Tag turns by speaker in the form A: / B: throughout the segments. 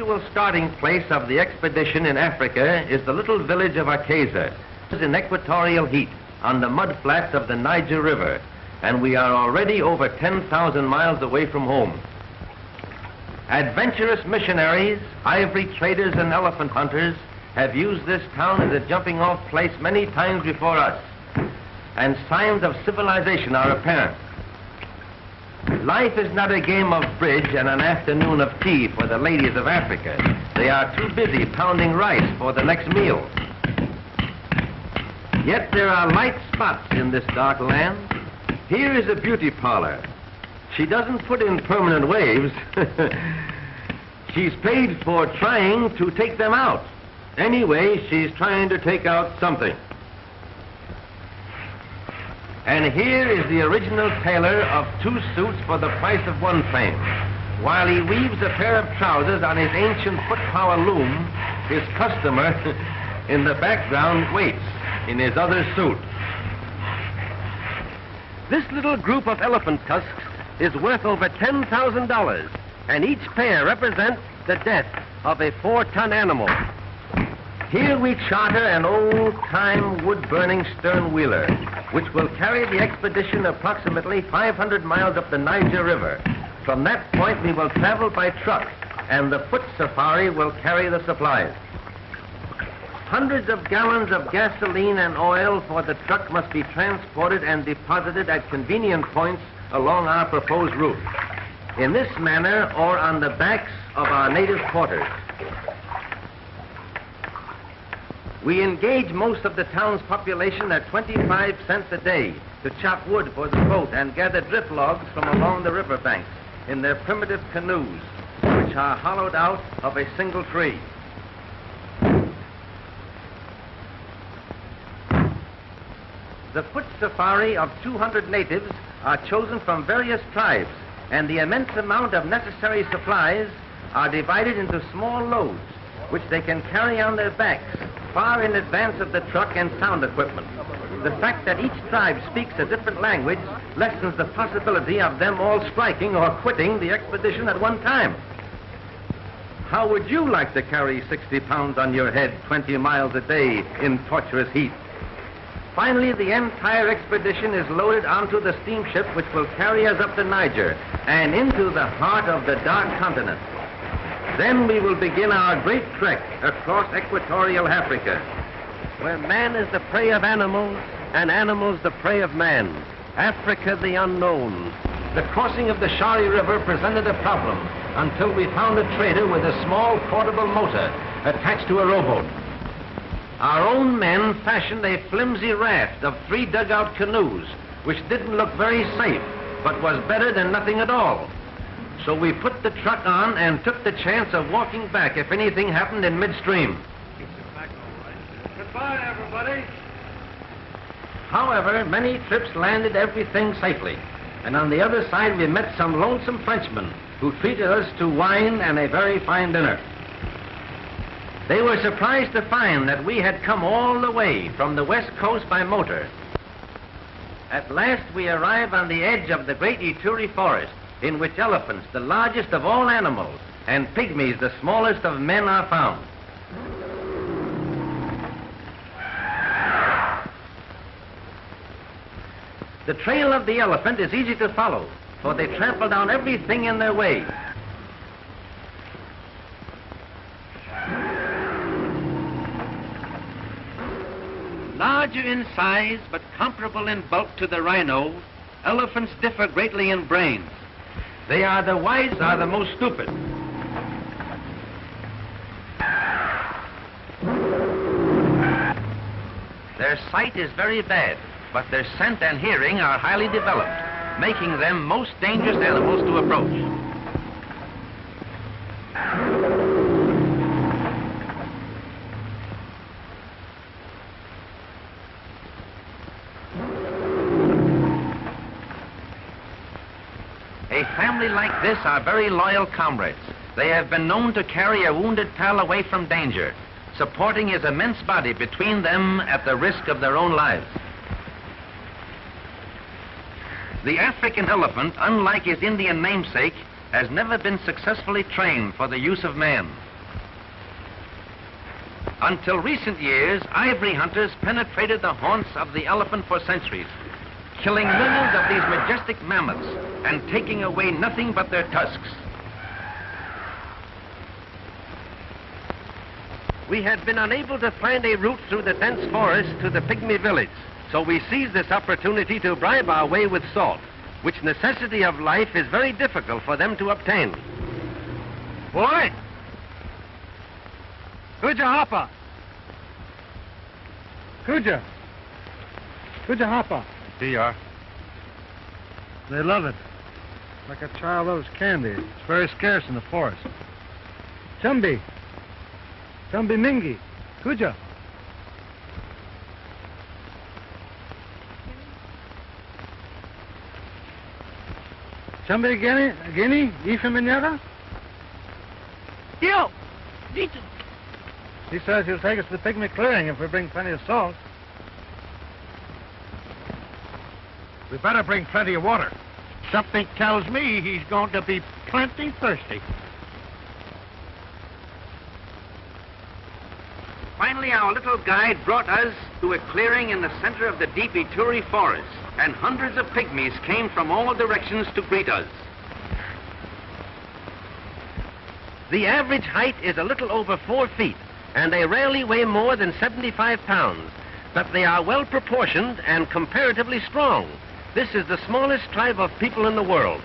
A: usual starting place of the expedition in Africa is the little village of Akeza, in equatorial heat on the mud flats of the Niger River, and we are already over 10,000 miles away from home. Adventurous missionaries, ivory traders, and elephant hunters have used this town as a jumping-off place many times before us, and signs of civilization are apparent. Life is not a game of bridge and an afternoon of tea for the ladies of Africa. They are too busy pounding rice for the next meal. Yet there are light spots in this dark land. Here is a beauty parlor. She doesn't put in permanent waves. She's paid for trying to take them out. Anyway, she's trying to take out something. And here is the original tailor of 2 suits for the price of 1 frame. While he weaves a pair of trousers on his ancient foot-power loom, his customer in the background waits in his other suit. This little group of elephant tusks is worth over $10,000, and each pair represents the death of a 4-ton animal. Here we charter an old-time wood-burning stern-wheeler, which will carry the expedition approximately 500 miles up the Niger River. From that point, we will travel by truck, and the foot safari will carry the supplies. Hundreds of gallons of gasoline and oil for the truck must be transported and deposited at convenient points along our proposed route, in this manner or on the backs of our native quarters. We engage most of the town's population at 25 cents a day to chop wood for the boat and gather drift logs from along the riverbanks in their primitive canoes, which are hollowed out of a single tree. The foot safari of 200 natives are chosen from various tribes, and the immense amount of necessary supplies are divided into small loads, which they can carry on their backs far in advance of the truck and sound equipment. The fact that each tribe speaks a different language lessens the possibility of them all striking or quitting the expedition at one time. How would you like to carry 60 pounds on your head 20 miles a day in torturous heat? Finally, the entire expedition is loaded onto the steamship which will carry us up the Niger and into the heart of the dark continent. Then we will begin our great trek across equatorial Africa, where man is the prey of animals and animals the prey of man. Africa the unknown. The crossing of the Shari River presented a problem until we found a trader with a small portable motor attached to a rowboat. Our own men fashioned a flimsy raft of 3 dugout canoes, which didn't look very safe, but was better than nothing at all. So we put the truck on and took the chance of walking back if anything happened in midstream.
B: Goodbye, everybody.
A: However, many trips landed everything safely, and on the other side we met some lonesome Frenchmen who treated us to wine and a very fine dinner. They were surprised to find that we had come all the way from the west coast by motor. At last we arrive on the edge of the great Ituri forest, in which elephants, the largest of all animals, and pygmies, the smallest of men, are found. The trail of the elephant is easy to follow, for they trample down everything in their way. Larger in size, but comparable in bulk to the rhino, elephants differ greatly in brains. They are the wise are the most stupid. Their sight is very bad, but their scent and hearing are highly developed, making them most dangerous animals to approach. A family like this are very loyal comrades. They have been known to carry a wounded pal away from danger, supporting his immense body between them at the risk of their own lives. The African elephant, unlike his Indian namesake, has never been successfully trained for the use of man. Until recent years, ivory hunters penetrated the haunts of the elephant for centuries, killing millions of these majestic mammoths and taking away nothing but their tusks. We had been unable to find a route through the dense forest to the pygmy village, so we seized this opportunity to bribe our way with salt, which necessity of life is very difficult for them to obtain.
B: Boy! Kuja hapa! Kuja! Kuja hapa!
C: Here you are.
B: They love it. Like a child loves candy. It's very scarce in the forest. Chumbi! Chumbi mingi! Kuja! Chumbi guinea? Ife Minyara?
D: Yo! Dito!
B: He says he'll take us to the pygmy clearing if we bring plenty of salt.
C: We better bring plenty of water.
D: Something tells me he's going to be plenty thirsty.
A: Finally, our little guide brought us to a clearing in the center of the deep Ituri forest, and hundreds of pygmies came from all directions to greet us. The average height is a little over 4 feet, and they rarely weigh more than 75 pounds, but they are well proportioned and comparatively strong. This is the smallest tribe of people in the world.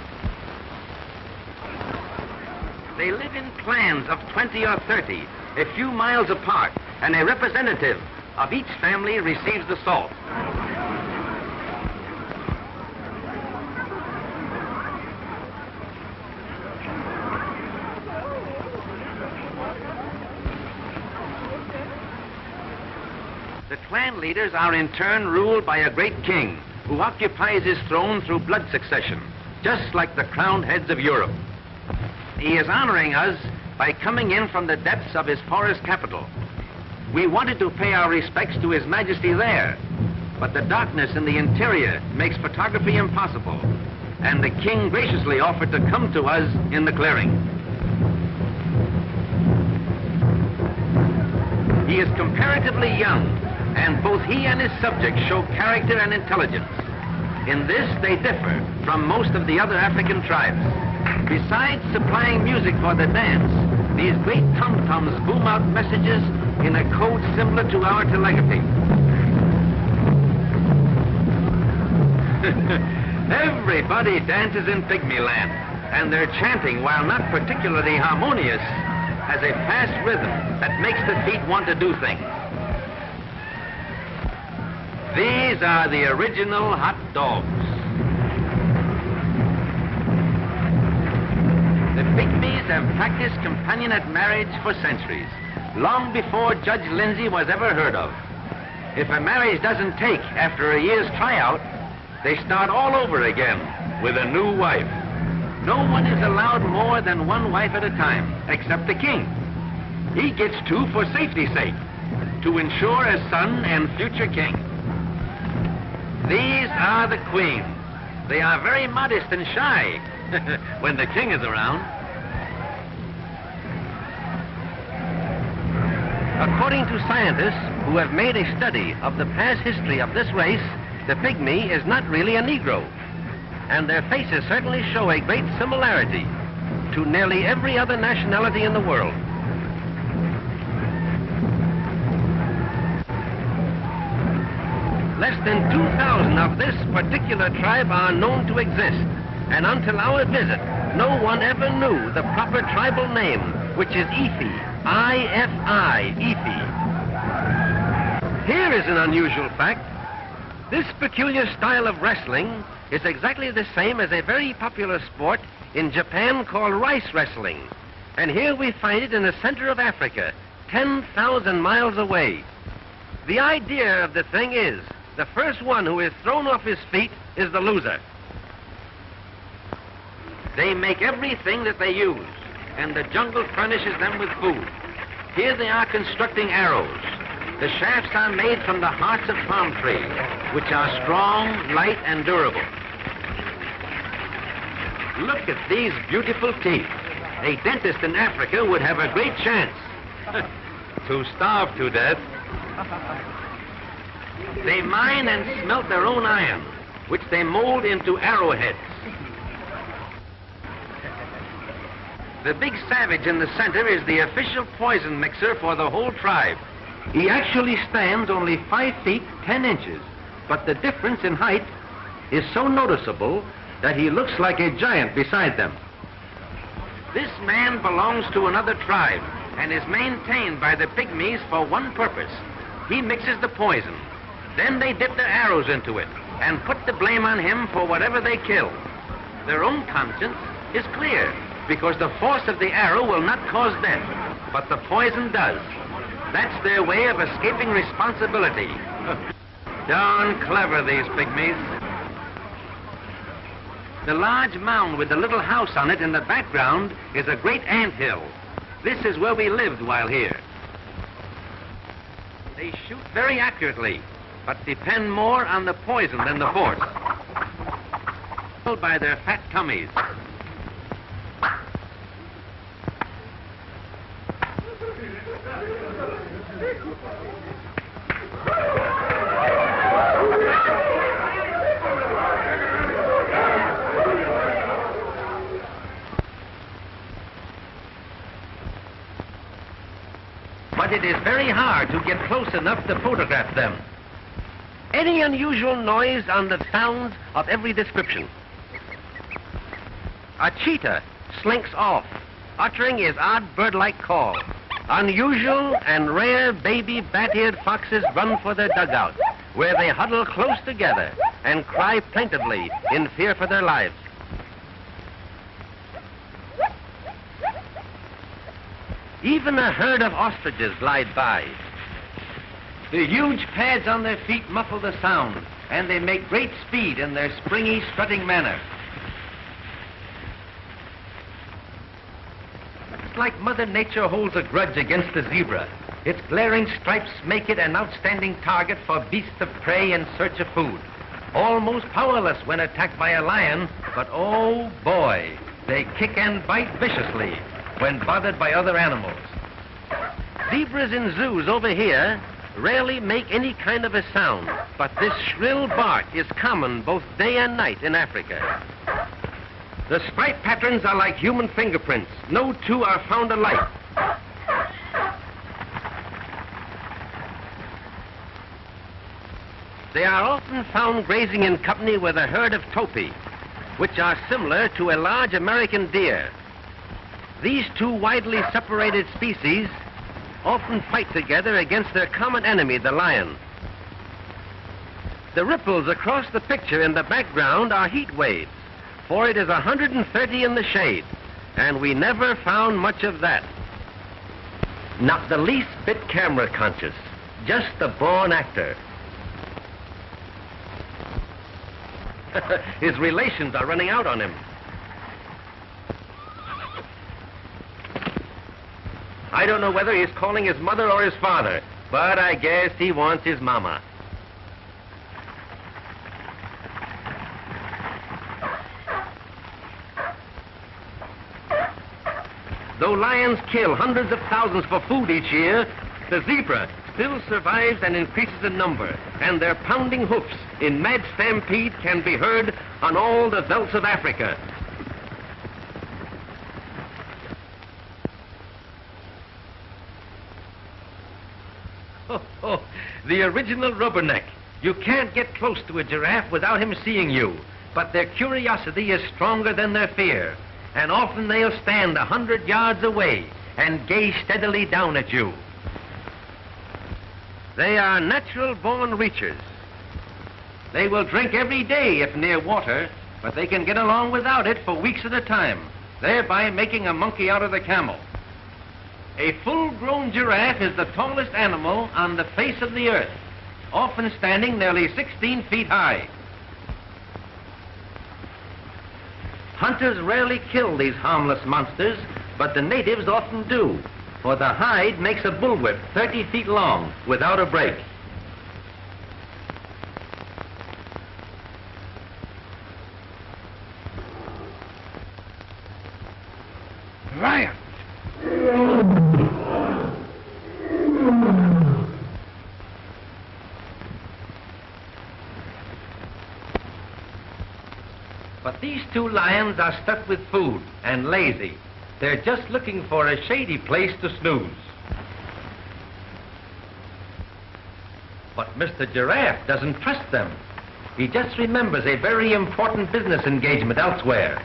A: They live in clans of 20 or 30, a few miles apart, and a representative of each family receives the salt. The clan leaders are in turn ruled by a great king who occupies his throne through blood succession, just like the crowned heads of Europe. He is honoring us by coming in from the depths of his forest capital. We wanted to pay our respects to His Majesty there, but the darkness in the interior makes photography impossible, and the king graciously offered to come to us in the clearing. He is comparatively young, and both he and his subjects show character and intelligence. In this, they differ from most of the other African tribes. Besides supplying music for the dance, these great tom-toms boom out messages in a code similar to our telegraphy. Everybody dances in Pygmy Land, and their chanting, while not particularly harmonious, has a fast rhythm that makes the feet want to do things. These are the original hot dogs. The Pygmies have practiced companionate marriage for centuries, long before Judge Lindsay was ever heard of. If a marriage doesn't take after a year's tryout, they start all over again with a new wife. No one is allowed more than one wife at a time, except the king. He gets 2 for safety's sake, to ensure a son and future king. These are the queens. They are very modest and shy when the king is around. According to scientists who have made a study of the past history of this race, the pygmy is not really a Negro, and their faces certainly show a great similarity to nearly every other nationality in the world. Less than 2,000 of this particular tribe are known to exist, and until our visit, no one ever knew the proper tribal name, which is Ifi, I-F-I, Ifi. Here is an unusual fact. This peculiar style of wrestling is exactly the same as a very popular sport in Japan called rice wrestling, and here we find it in the center of Africa, 10,000 miles away. The idea of the thing is, the first one who is thrown off his feet is the loser. They make everything that they use, and the jungle furnishes them with food. Here they are constructing arrows. The shafts are made from the hearts of palm trees, which are strong, light, and durable. Look at these beautiful teeth. A dentist in Africa would have a great chance. to starve to death. They mine and smelt their own iron, which they mold into arrowheads. The big savage in the center is the official poison mixer for the whole tribe. He actually stands only 5 feet 10 inches, but the difference in height is so noticeable that he looks like a giant beside them. This man belongs to another tribe and is maintained by the pygmies for one purpose. He mixes the poison. Then they dip their arrows into it and put the blame on him for whatever they kill. Their own conscience is clear because the force of the arrow will not cause death, but the poison does. That's their way of escaping responsibility. Darn clever, these pygmies. The large mound with the little house on it in the background is a great anthill. This is where we lived while here. They shoot very accurately, but depend more on the poison than the force. By their fat tummies. But it is very hard to get close enough to photograph them. Any unusual noise on the sounds of every description. A cheetah slinks off, uttering his odd bird-like call. Unusual and rare baby bat-eared foxes run for their dugout, where they huddle close together and cry plaintively in fear for their lives. Even a herd of ostriches glide by. The huge pads on their feet muffle the sound, and they make great speed in their springy, strutting manner. It's like Mother Nature holds a grudge against the zebra. Its glaring stripes make it an outstanding target for beasts of prey in search of food. Almost powerless when attacked by a lion, but oh boy, they kick and bite viciously when bothered by other animals. Zebras in zoos over here rarely make any kind of a sound, but this shrill bark is common both day and night in Africa. The stripe patterns are like human fingerprints. No two are found alike. They are often found grazing in company with a herd of topi, which are similar to a large American deer. These two widely separated species often fight together against their common enemy, the lion. The ripples across the picture in the background are heat waves, for it is 130 in the shade, and we never found much of that. Not the least bit camera conscious, just a born actor. His relations are running out on him. I don't know whether he's calling his mother or his father, but I guess he wants his mama. Though lions kill hundreds of thousands for food each year, the zebra still survives and increases in number, and their pounding hoofs in mad stampede can be heard on all the velds of Africa. Oh, the original rubberneck. You can't get close to a giraffe without him seeing you, but their curiosity is stronger than their fear, and often they'll stand 100 yards away and gaze steadily down at you. They are natural-born reachers. They will drink every day if near water, but they can get along without it for weeks at a time, thereby making a monkey out of the camel. A full-grown giraffe is the tallest animal on the face of the earth, often standing nearly 16 feet high. Hunters rarely kill these harmless monsters, but the natives often do, for the hide makes a bullwhip 30 feet long without a break.
D: Lion!
A: But these two lions are stuffed with food and lazy. They're just looking for a shady place to snooze. But Mr. Giraffe doesn't trust them. He just remembers a very important business engagement elsewhere.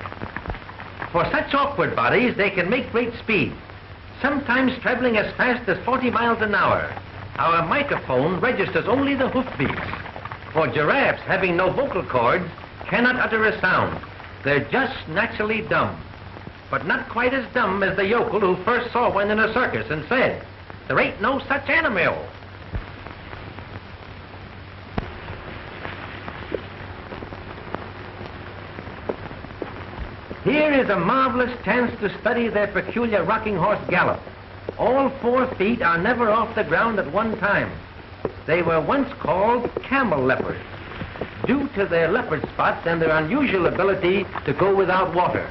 A: For such awkward bodies, they can make great speed, sometimes traveling as fast as 40 miles an hour. Our microphone registers only the hoofbeats. For giraffes, having no vocal cords, cannot utter a sound. They're just naturally dumb. But not quite as dumb as the yokel who first saw one in a circus and said, "There ain't no such animal." Here is a marvelous chance to study their peculiar rocking horse gallop. All 4 feet are never off the ground at one time. They were once called camel leopards, due to their leopard spots and their unusual ability to go without water.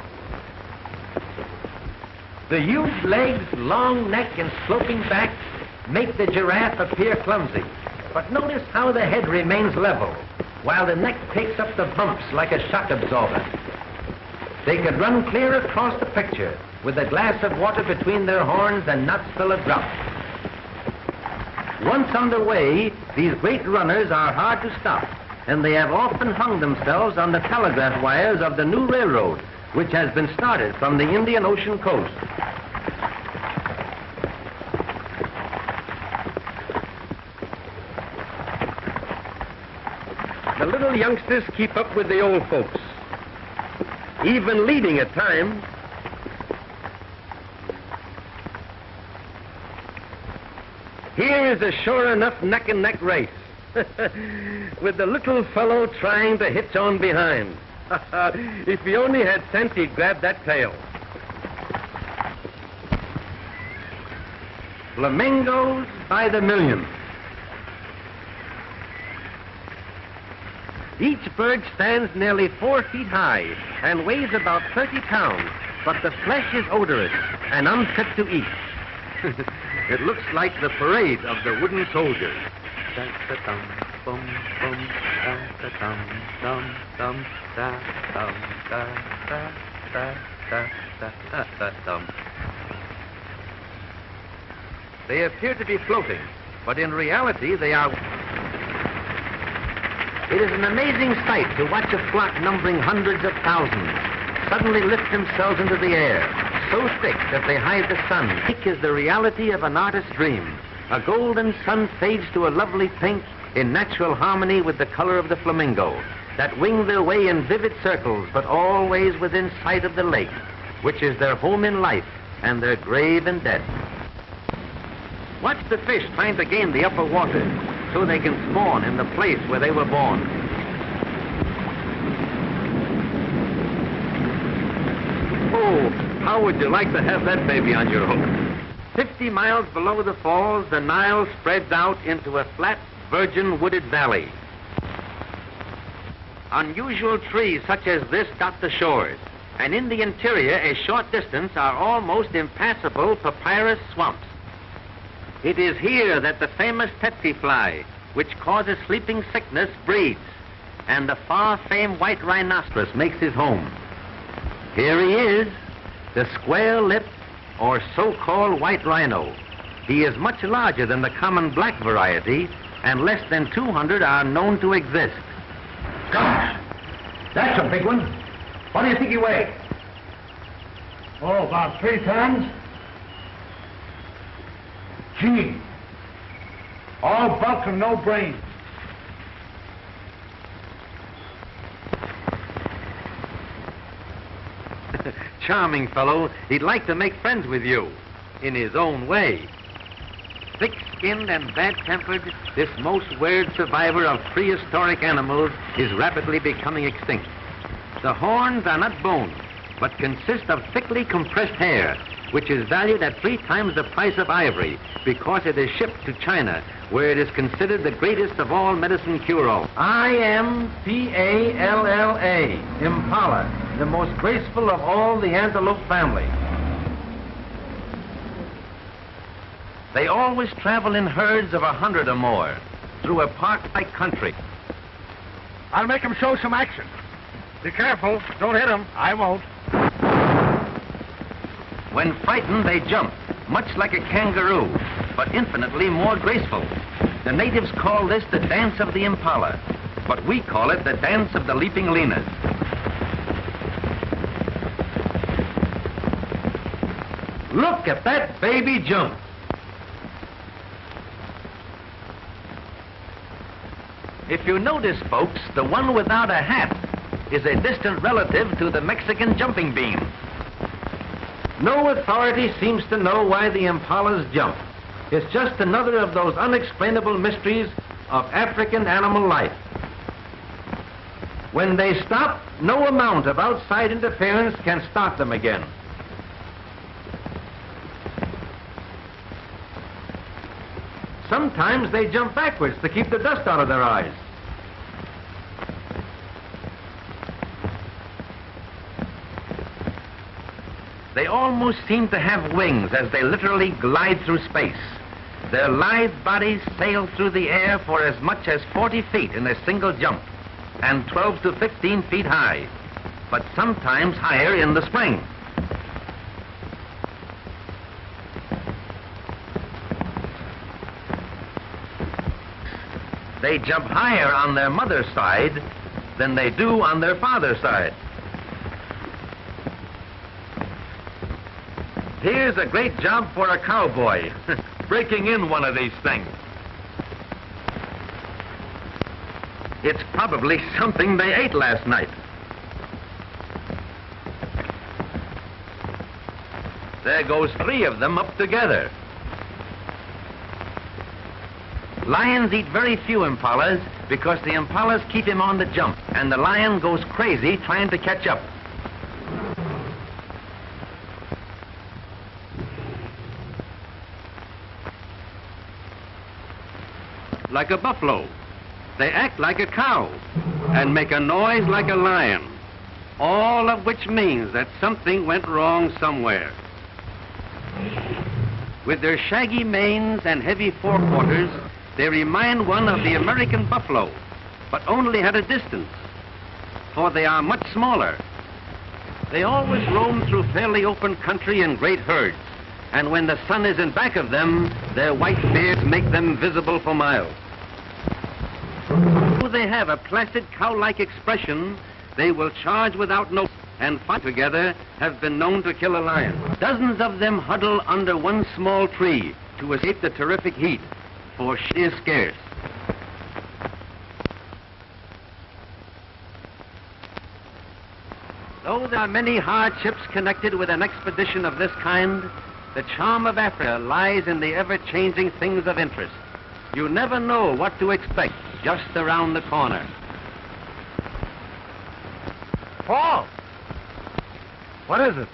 A: The huge legs, long neck, and sloping back make the giraffe appear clumsy. But notice how the head remains level, while the neck takes up the bumps like a shock absorber. They could run clear across the picture with a glass of water between their horns and not spill a drop. Once underway, these great runners are hard to stop, and they have often hung themselves on the telegraph wires of the new railroad, which has been started from the Indian Ocean coast. The little youngsters keep up with the old folks, even leading at times. Here is a sure enough neck-and-neck race, with the little fellow trying to hitch on behind. If he only had sense, he'd grab that tail. Flamingos by the million. Each bird stands nearly 4 feet high and weighs about 30 pounds, but the flesh is odorous and unfit to eat. It looks like the parade of the wooden soldiers. They appear to be floating, but in reality they are... It is an amazing sight to watch a flock numbering hundreds of thousands suddenly lift themselves into the air, so thick that they hide the sun. Thick is the reality of an artist's dream. A golden sun fades to a lovely pink in natural harmony with the color of the flamingo, that wing their way in vivid circles, but always within sight of the lake, which is their home in life and their grave in death. Watch the fish trying to gain the upper water so they can spawn in the place where they were born. Oh, how would you like to have that baby on your hook? 50 miles below the falls, the Nile spreads out into a flat, virgin wooded valley. Unusual trees such as this dot the shores, and in the interior, a short distance, are almost impassable papyrus swamps. It is here that the famous tsetse fly, which causes sleeping sickness, breeds, and the far-famed white rhinoceros makes his home. Here he is, the square-lipped or so-called white rhino. He is much larger than the common black variety, and less than 200 are known to exist.
C: Gosh, that's a big one. What do you think he weighs?
B: Oh, about 3 tons.
C: Gee, all bulk and no brains.
A: Charming fellow. He'd like to make friends with you, in his own way. Thick-skinned and bad-tempered, this most weird survivor of prehistoric animals is rapidly becoming extinct. The horns are not bone, but consist of thickly compressed hair, which is valued at 3 times the price of ivory because it is shipped to China, where it is considered the greatest of all medicine cure-alls. Impala, Impala, the most graceful of all the antelope family. They always travel in herds of 100 or more through a park-like country.
C: I'll make him show some action.
B: Be careful. Don't hit him.
D: I won't.
A: When frightened, they jump, much like a kangaroo, but infinitely more graceful. The natives call this the dance of the impala, but we call it the dance of the leaping linas.
C: Look at that baby jump.
A: If you notice, folks, the one without a hat is a distant relative to the Mexican jumping bean. No authority seems to know why the impalas jump. It's just another of those unexplainable mysteries of African animal life. When they stop, no amount of outside interference can stop them again. Sometimes they jump backwards to keep the dust out of their eyes. They almost seem to have wings as they literally glide through space. Their lithe bodies sail through the air for as much as 40 feet in a single jump, and 12 to 15 feet high, but sometimes higher in the spring. They jump higher on their mother's side than they do on their father's side. Here's a great job for a cowboy, breaking in one of these things. It's probably something they ate last night. There goes 3 of them up together. Lions eat very few impalas because the impalas keep him on the jump, and the lion goes crazy trying to catch up. Like a buffalo, they act like a cow and make a noise like a lion, all of which means that something went wrong somewhere. With their shaggy manes and heavy forequarters, they remind one of the American buffalo, but only at a distance, for they are much smaller. They always roam through fairly open country in great herds, and when the sun is in back of them, their white beards make them visible for miles. Though they have a placid cow-like expression, they will charge without notice, and fight together have been known to kill a lion. Dozens of them huddle under one small tree to escape the terrific heat, for shit is scarce. Though there are many hardships connected with an expedition of this kind, the charm of Africa lies in the ever-changing things of interest. You never know what to expect just around the corner.
B: Paul! What is it?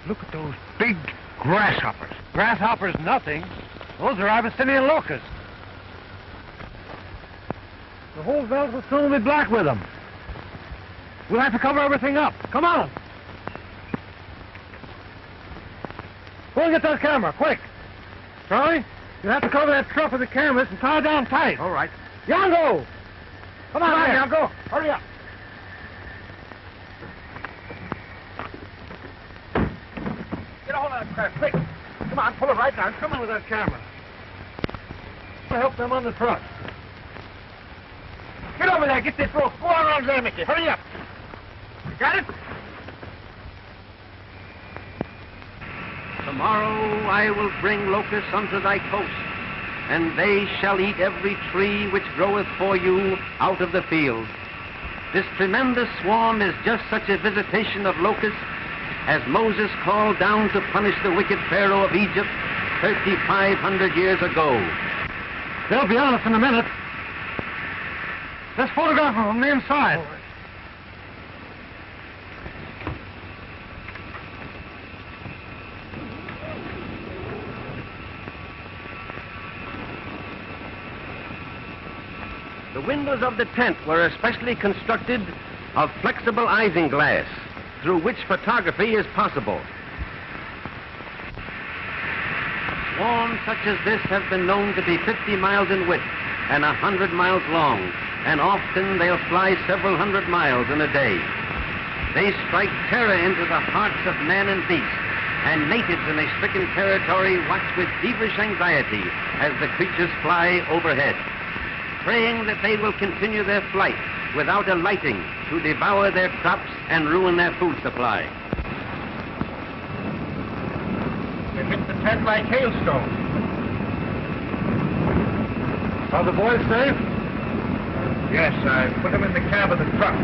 B: Look at those big grasshoppers. Grasshoppers nothing. Those are Abyssinian locusts. The whole veldt will soon be black with them. We'll have to cover everything up. Come on. Go and get that camera, quick. Charlie, you have to cover that truck with the cameras and tie it down tight. All right. Yango! Come on, Yango. Hurry up. Get a hold of that crap, quick. Come on, pull it right down. Come on with that camera. I'll help them on the truck. Get over there, get this rope. Go on around there, Mickey. Hurry up. You got it?
A: Tomorrow I will bring locusts unto thy coast, and they shall eat every tree which groweth for you out of the field. This tremendous swarm is just such a visitation of locusts as Moses called down to punish the wicked Pharaoh of Egypt 3,500 years ago.
B: They'll be on us in a minute. Let's photograph them from the inside.
A: The windows of the tent were especially constructed of flexible isinglass, through which photography is possible. Swarms such as this have been known to be 50 miles in width and 100 miles long, and often they'll fly several hundred miles in a day. They strike terror into the hearts of man and beast, and natives in a stricken territory watch with feverish anxiety as the creatures fly overhead, praying that they will continue their flight without alighting to devour their crops and ruin their food supply.
C: They hit the tent like hailstones.
B: Are the boys safe?
C: Yes, I put them in the cab of the truck.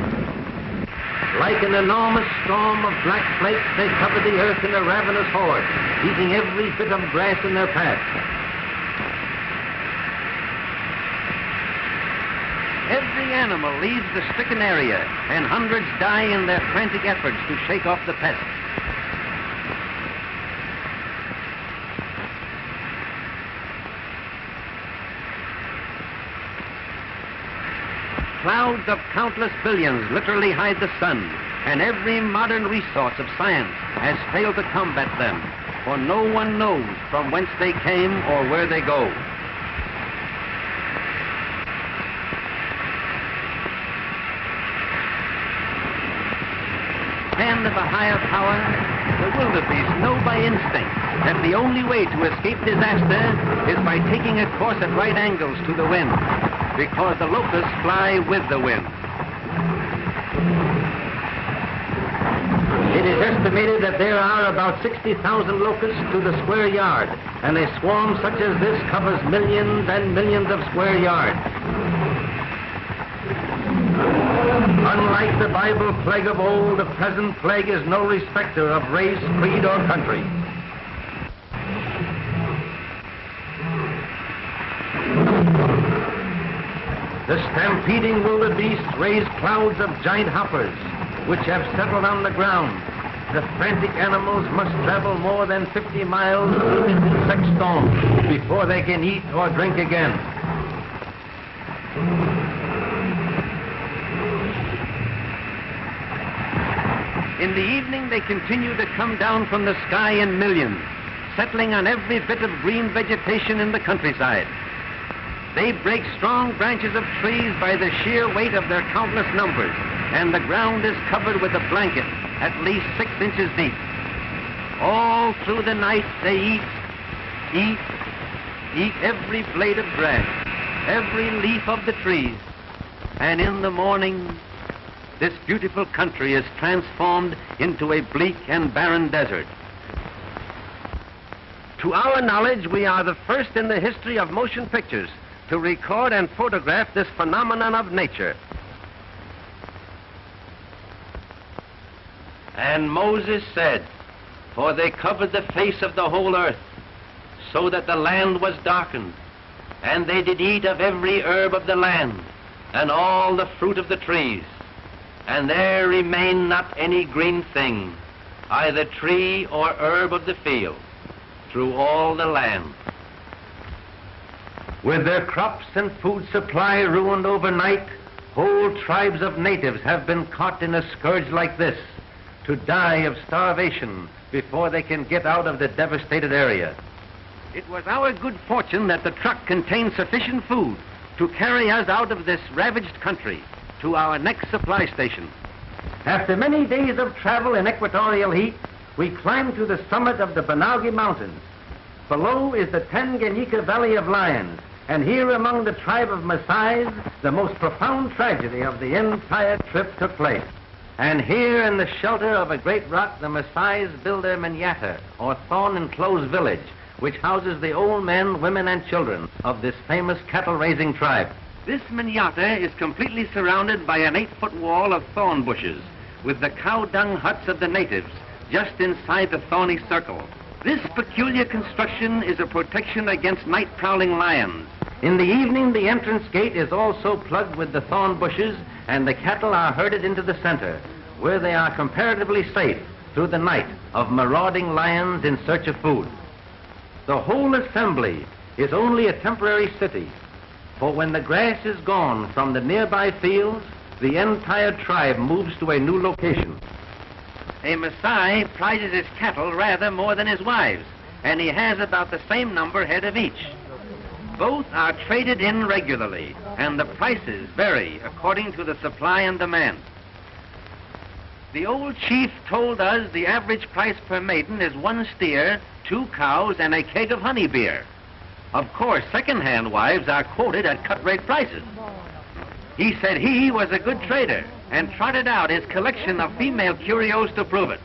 A: Like an enormous storm of black flakes, they cover the earth in a ravenous horde, eating every bit of grass in their path. Every animal leaves the stricken area, and hundreds die in their frantic efforts to shake off the pest. Clouds of countless billions literally hide the sun, and every modern resource of science has failed to combat them, for no one knows from whence they came or where they go. Hand of a higher power, the wildebeest know by instinct that the only way to escape disaster is by taking a course at right angles to the wind, because the locusts fly with the wind. It is estimated that there are about 60,000 locusts to the square yard, and a swarm such as this covers millions and millions of square yards. Unlike the Bible plague of old, the present plague is no respecter of race, creed, or country. The stampeding wildebeest raise clouds of giant hoppers, which have settled on the ground. The frantic animals must travel more than 50 miles through this insect storm before they can eat or drink again. In the evening, they continue to come down from the sky in millions, settling on every bit of green vegetation in the countryside. They break strong branches of trees by the sheer weight of their countless numbers, and the ground is covered with a blanket at least 6 inches deep. All through the night they eat every blade of grass, every leaf of the trees, and in the morning this beautiful country is transformed into a bleak and barren desert. To our knowledge, we are the first in the history of motion pictures to record and photograph this phenomenon of nature. And Moses said, "For they covered the face of the whole earth, so that the land was darkened, and they did eat of every herb of the land, and all the fruit of the trees, and there remained not any green thing, either tree or herb of the field, through all the land." With their crops and food supply ruined overnight, whole tribes of natives have been caught in a scourge like this, to die of starvation before they can get out of the devastated area. It was our good fortune that the truck contained sufficient food to carry us out of this ravaged country to our next supply station. After many days of travel in equatorial heat, we climbed to the summit of the Banaugi Mountains. Below is the Tanganyika Valley of Lions, and here among the tribe of Maasais, the most profound tragedy of the entire trip took place. And here in the shelter of a great rock, the Maasais build their manyatta, or thorn-enclosed village, which houses the old men, women, and children of this famous cattle-raising tribe. This manyatta is completely surrounded by an 8-foot wall of thorn bushes, with the cow-dung huts of the natives just inside the thorny circle. This peculiar construction is a protection against night-prowling lions. In the evening, the entrance gate is also plugged with the thorn bushes, and the cattle are herded into the center, where they are comparatively safe through the night of marauding lions in search of food. The whole assembly is only a temporary city, for when the grass is gone from the nearby fields, the entire tribe moves to a new location. A Maasai prizes his cattle rather more than his wives, and he has about the same number head of each. Both are traded in regularly, and the prices vary according to the supply and demand. The old chief told us the average price per maiden is 1 steer, 2 cows, and a keg of honey beer. Of course, second-hand wives are quoted at cut-rate prices. He said he was a good trader and trotted out his collection of female curios to prove it.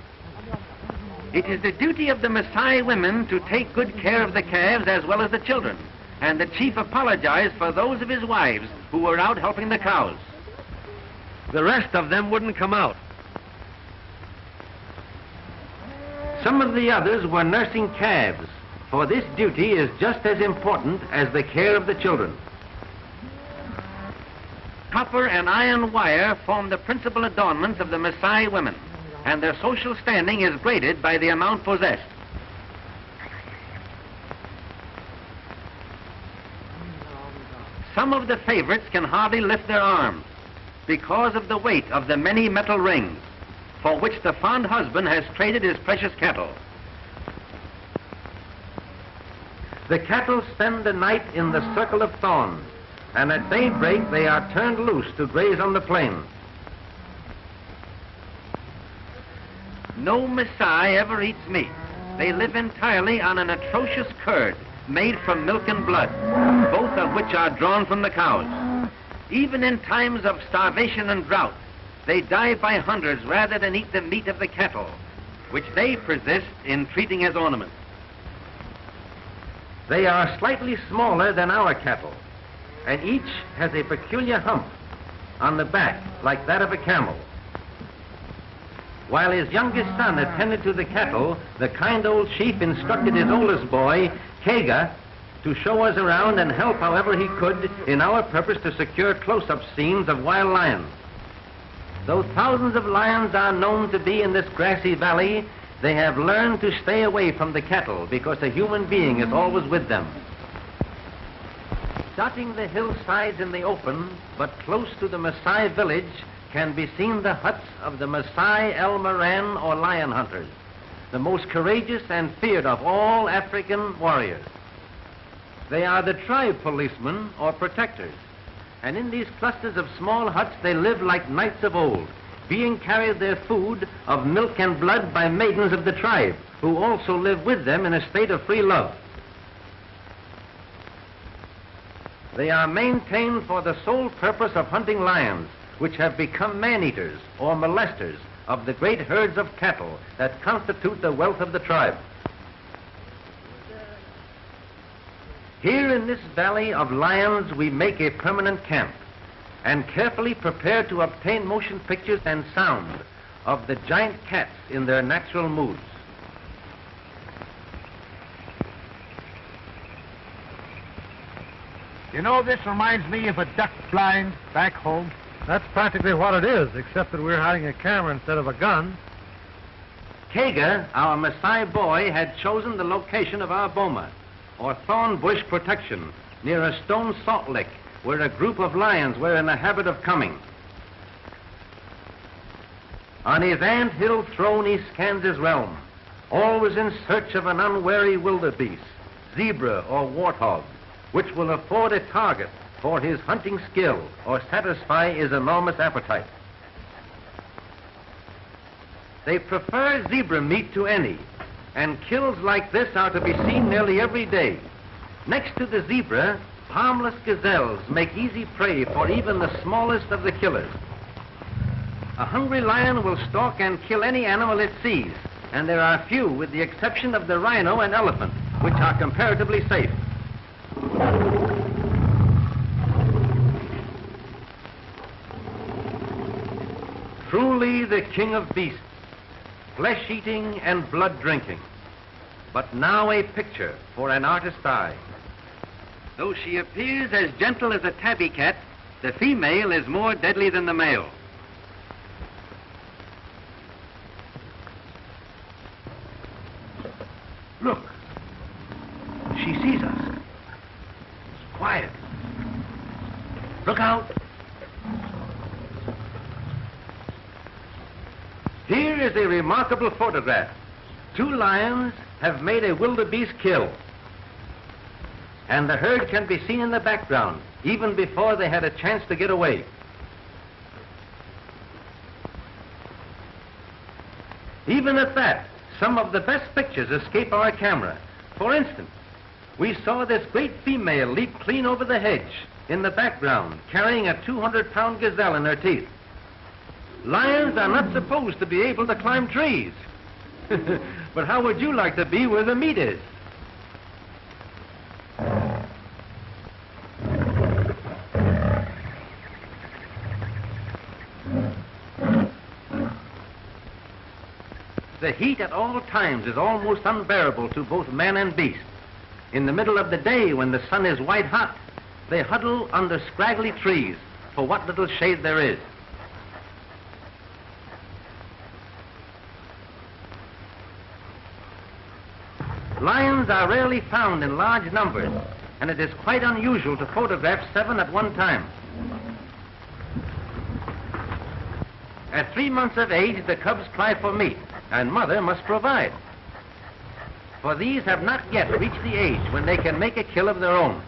A: It is the duty of the Maasai women to take good care of the calves as well as the children, and the chief apologized for those of his wives who were out helping the cows.
B: The rest of them wouldn't come out.
A: Some of the others were nursing calves, for this duty is just as important as the care of the children. Copper and iron wire form the principal adornments of the Maasai women, and their social standing is graded by the amount possessed. Some of the favorites can hardly lift their arms because of the weight of the many metal rings for which the fond husband has traded his precious cattle. The cattle spend the night in the circle of thorns, and at daybreak they are turned loose to graze on the plain. No Maasai ever eats meat. They live entirely on an atrocious curd made from milk and blood, both of which are drawn from the cows. Even in times of starvation and drought, they die by hundreds rather than eat the meat of the cattle, which they persist in treating as ornaments. They are slightly smaller than our cattle, and each has a peculiar hump on the back like that of a camel. While his youngest son attended to the cattle, the kind old chief instructed his oldest boy, Kega, to show us around and help however he could in our purpose to secure close-up scenes of wild lions. Though thousands of lions are known to be in this grassy valley, they have learned to stay away from the cattle because a human being is always with them. Dotting the hillsides in the open, but close to the Maasai village, can be seen the huts of the Maasai El Moran or lion hunters, the most courageous and feared of all African warriors. They are the tribe policemen or protectors, and in these clusters of small huts they live like knights of old, being carried their food of milk and blood by maidens of the tribe, who also live with them in a state of free love. They are maintained for the sole purpose of hunting lions, which have become man-eaters or molesters of the great herds of cattle that constitute the wealth of the tribe. Here in this valley of lions we make a permanent camp and carefully prepare to obtain motion pictures and sound of the giant cats in their natural moods.
D: You know, this reminds me of a duck blind back home.
B: That's practically what it is, except that we're hiding a camera instead of a gun.
A: Kega, our Maasai boy, had chosen the location of our boma, or thorn bush protection, near a stone salt lick where a group of lions were in the habit of coming. On his ant-hill throne he scans his realm, always in search of an unwary wildebeest, zebra or warthog, which will afford a target for his hunting skill or satisfy his enormous appetite. They prefer zebra meat to any, and kills like this are to be seen nearly every day. Next to the zebra, harmless gazelles make easy prey for even the smallest of the killers. A hungry lion will stalk and kill any animal it sees, and there are few, with the exception of the rhino and elephant, which are comparatively safe. Truly the king of beasts, flesh-eating and blood-drinking, but now a picture for an artist's eye. Though she appears as gentle as a tabby cat, the female is more deadly than the male. Look, she sees us. It's quiet. Look out. Here is a remarkable photograph. 2 lions have made a wildebeest kill, and the herd can be seen in the background, even before they had a chance to get away. Even at that, some of the best pictures escape our camera. For instance, we saw this great female leap clean over the hedge in the background, carrying a 200-pound gazelle in her teeth. Lions are not supposed to be able to climb trees. But how would you like to be where the meat is? The heat at all times is almost unbearable to both man and beast. In the middle of the day, when the sun is white hot, they huddle under scraggly trees for what little shade there is. Lions are rarely found in large numbers, and it is quite unusual to photograph 7 at one time. At 3 months of age, the cubs cry for meat, and mother must provide. For these have not yet reached the age when they can make a kill of their own.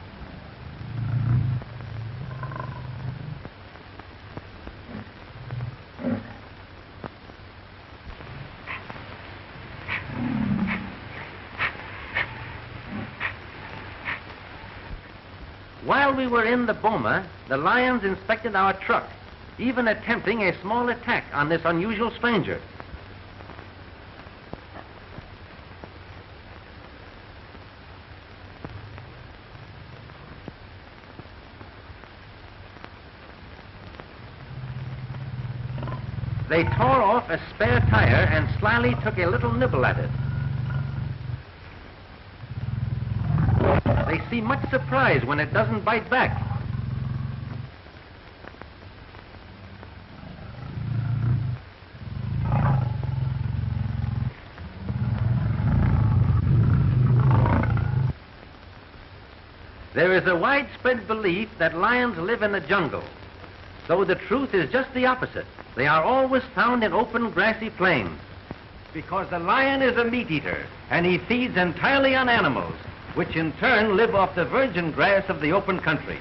A: While we were in the boma, the lions inspected our truck, even attempting a small attack on this unusual stranger. They tore off a spare tire and slyly took a little nibble at it. They seem much surprised when it doesn't bite back. There is a widespread belief that lions live in the jungle, though the truth is just the opposite. They are always found in open grassy plains, because the lion is a meat eater, and he feeds entirely on animals, which in turn live off the virgin grass of the open country.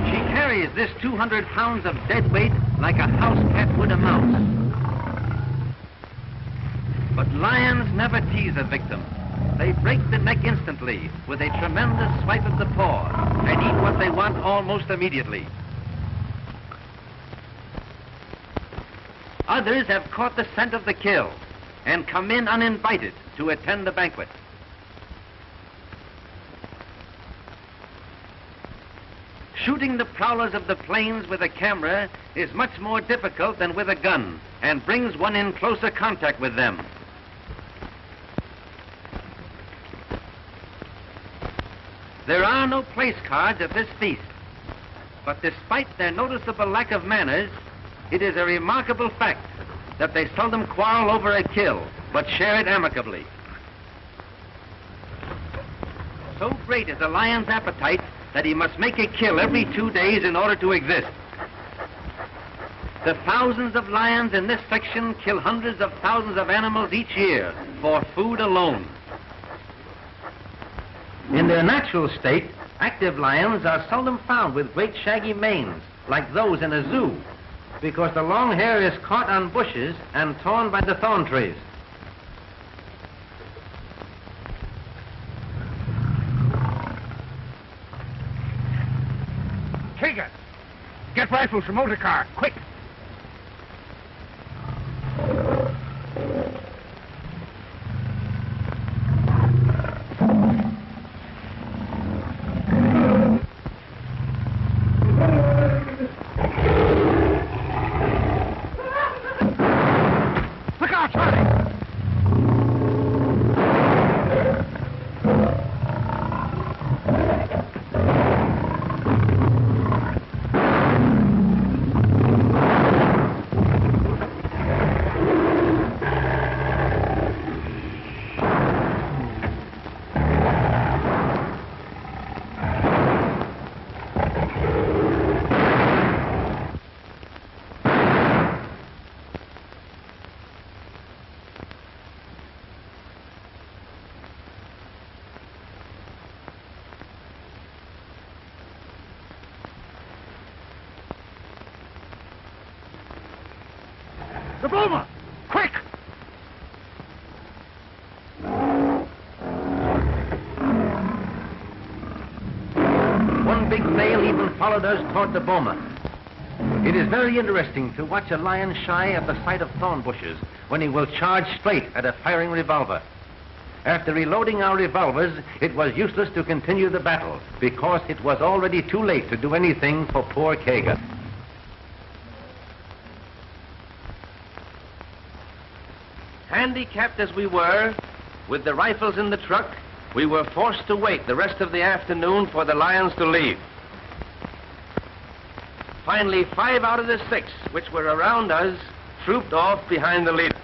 A: She carries this 200 pounds of dead weight like a house cat would a mouse. But lions never tease a victim. They break the neck instantly with a tremendous swipe of the paw and eat what they want almost immediately. Others have caught the scent of the kill and come in uninvited to attend the banquet. Shooting the prowlers of the plains with a camera is much more difficult than with a gun and brings one in closer contact with them. There are no place cards at this feast, but despite their noticeable lack of manners, it is a remarkable fact that they seldom quarrel over a kill, but share it amicably. So great is a lion's appetite that he must make a kill every 2 days in order to exist. The thousands of lions in this section kill hundreds of thousands of animals each year for food alone. In their natural state, active lions are seldom found with great shaggy manes like those in a zoo, because the long hair is caught on bushes and torn by the thorn trees.
D: Trigger! Get rifles from motor car, quick! The boma! Quick!
A: One big male even followed us toward the boma. It is very interesting to watch a lion shy at the sight of thorn bushes when he will charge straight at a firing revolver. After reloading our revolvers, it was useless to continue the battle because it was already too late to do anything for poor Kaga. Handicapped as we were, with the rifles in the truck, we were forced to wait the rest of the afternoon for the lions to leave. Finally, 5 out of the 6, which were around us, trooped off behind the leader.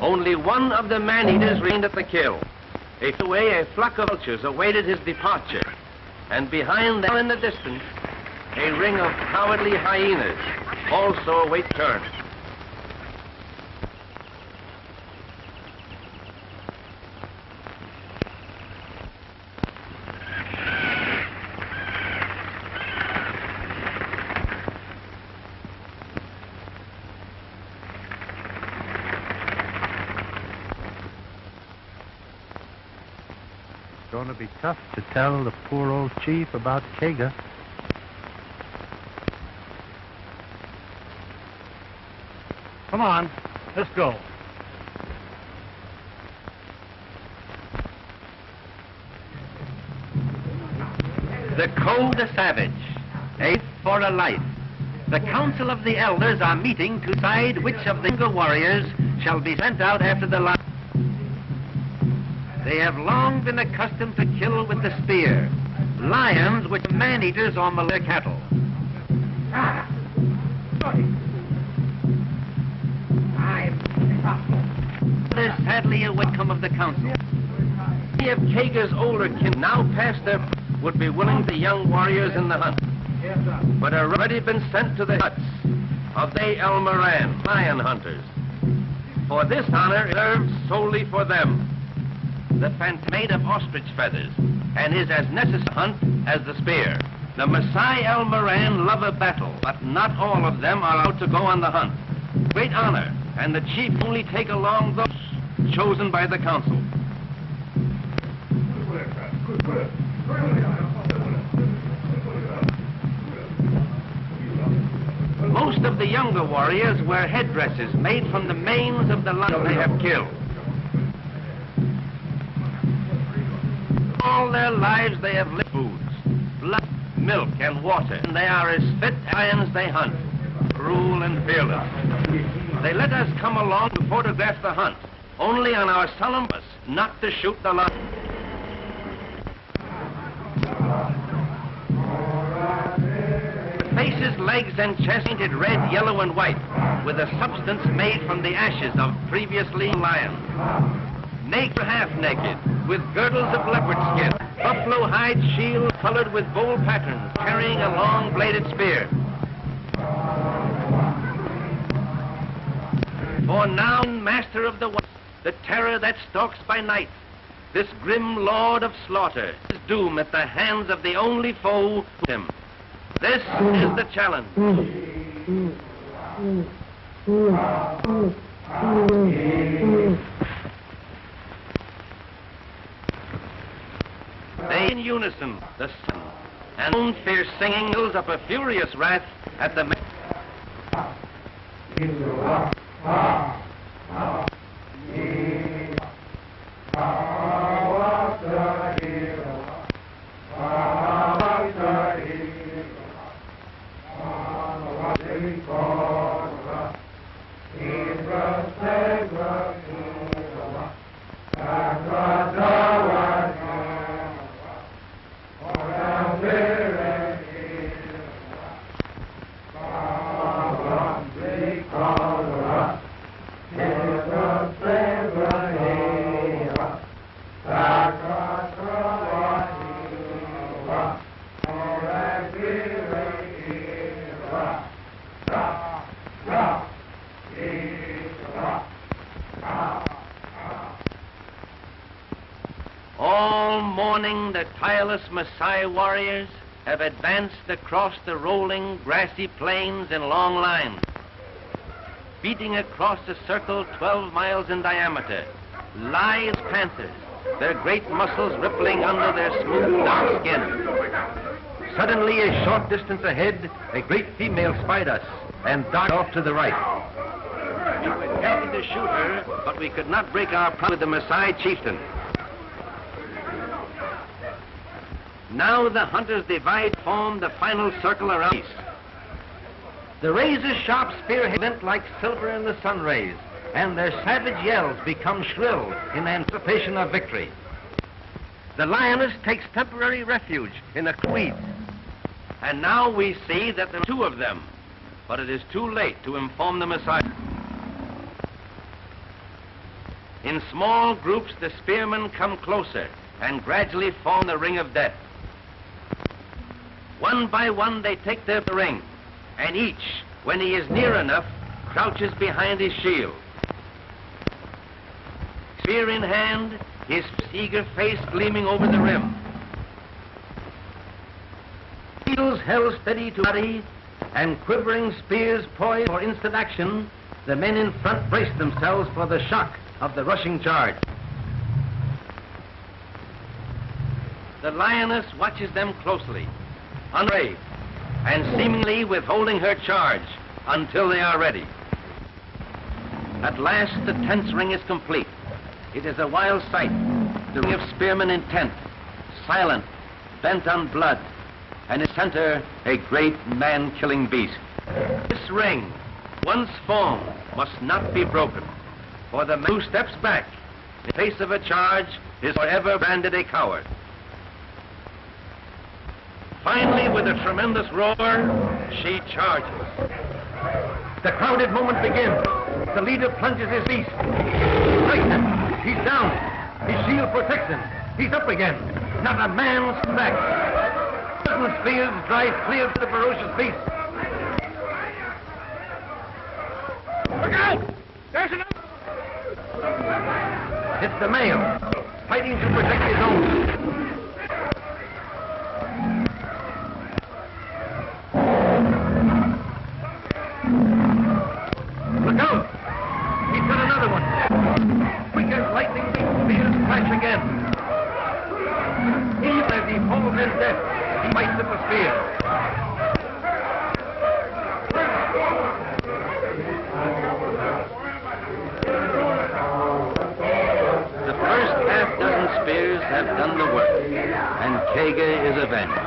A: Only one of the man-eaters remained at the kill. A flock of vultures awaited his departure, and behind them in the distance, a ring of cowardly hyenas also await turn.
B: It's going to be tough to tell the poor old chief about Kaga. Come on, let's go.
A: The code of savage, a for a life. The council of the elders are meeting to decide which of the younger warriors shall be sent out after the lion. They have long been accustomed to kill with the spear, lions which are man-eaters or Malay cattle. There's sadly a outcome of the council. Many of Kaga's older kin now past their would be willing to young warriors in the hunt, but have already been sent to the huts of the El Moran, lion hunters. For this honor reserved solely for them. The phantom made of ostrich feathers, and is as necessary to hunt as the spear. The Maasai El Moran love a battle, but not all of them are allowed to go on the hunt. Great honor, and the chief only take along those chosen by the council. Most of the younger warriors wear headdresses made from the manes of the lion they have killed. All their lives they have lived foods, blood, milk, and water, and they are as fit as lions they hunt, cruel and fearless. They let us come along to photograph the hunt, only on our solemn promise not to shoot the lion. The faces, legs, and chest painted red, yellow, and white, with a substance made from the ashes of previously lions. Naked or half naked, with girdles of leopard skin, buffalo hide shield colored with bold patterns, carrying a long bladed spear. For now, master of the wild, the terror that stalks by night, this grim lord of slaughter, his doom at the hands of the only foe who him. This is the challenge. They in unison, the sun, and own fierce singing builds up a furious wrath at the All morning the tireless Maasai warriors have advanced across the rolling grassy plains in long lines. beating across a circle 12 miles in diameter, lithe panthers, their great muscles rippling under their smooth, dark skin. Suddenly, a short distance ahead, a great female spied us and darted off to the right. We were happy to shoot her, but we could not break our promise with the Maasai chieftain. Now the hunters divide, form the final circle around the beast. The razor-sharp spearheads glint like silver in the sun rays, and their savage yells become shrill in anticipation of victory. The lioness takes temporary refuge in the weeds, and now we see that there are two of them, but it is too late to inform the Maasai. In small groups, the spearmen come closer and gradually form the ring of death. One by one, they take their ring, and each, when he is near enough, crouches behind his shield. Spear in hand, his eager face gleaming over the rim. Shields held steady to body, and quivering spears poised for instant action, the men in front brace themselves for the shock of the rushing charge. The lioness watches them closely, unafraid, and seemingly withholding her charge until they are ready. At last, the tense ring is complete. It is a wild sight, the ring of spearmen intent, silent, bent on blood, and in center, a great man-killing beast. This ring, once formed, must not be broken, for the man who steps back in face of a charge is forever branded a coward. Finally, with a tremendous roar, she charges. The crowded moment begins. The leader plunges his beast. Strikes him. He's down. His shield protects him. He's up again. Not a man's back. Certain spears drive clear to the ferocious beast.
D: Look out! There's another!
A: It's the male, fighting to protect his own. Look out! He's got another one. Quick as lightning, the spears flash again. Even as he falls in death, he bites at the spear. The first half-dozen spears have done the work, and Kega is avenged.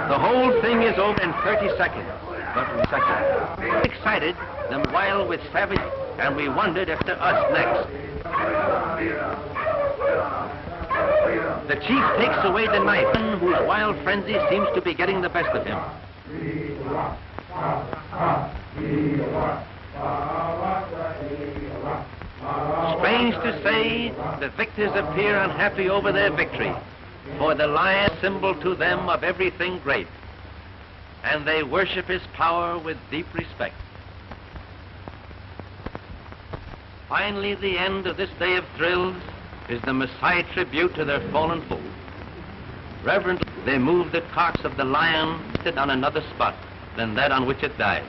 A: The whole thing is over in 30 seconds, but in seconds. Excited, them wild with savage, and we wondered if to us next. The chief takes away the knife, whose wild frenzy seems to be getting the best of him. Strange to say, the victors appear unhappy over their victory, for the lion is symbol to them of everything great, and they worship his power with deep respect. Finally, the end of this day of thrills is the Maasai tribute to their fallen foe. Reverently, they move the carcass of the lion on another spot than that on which it died.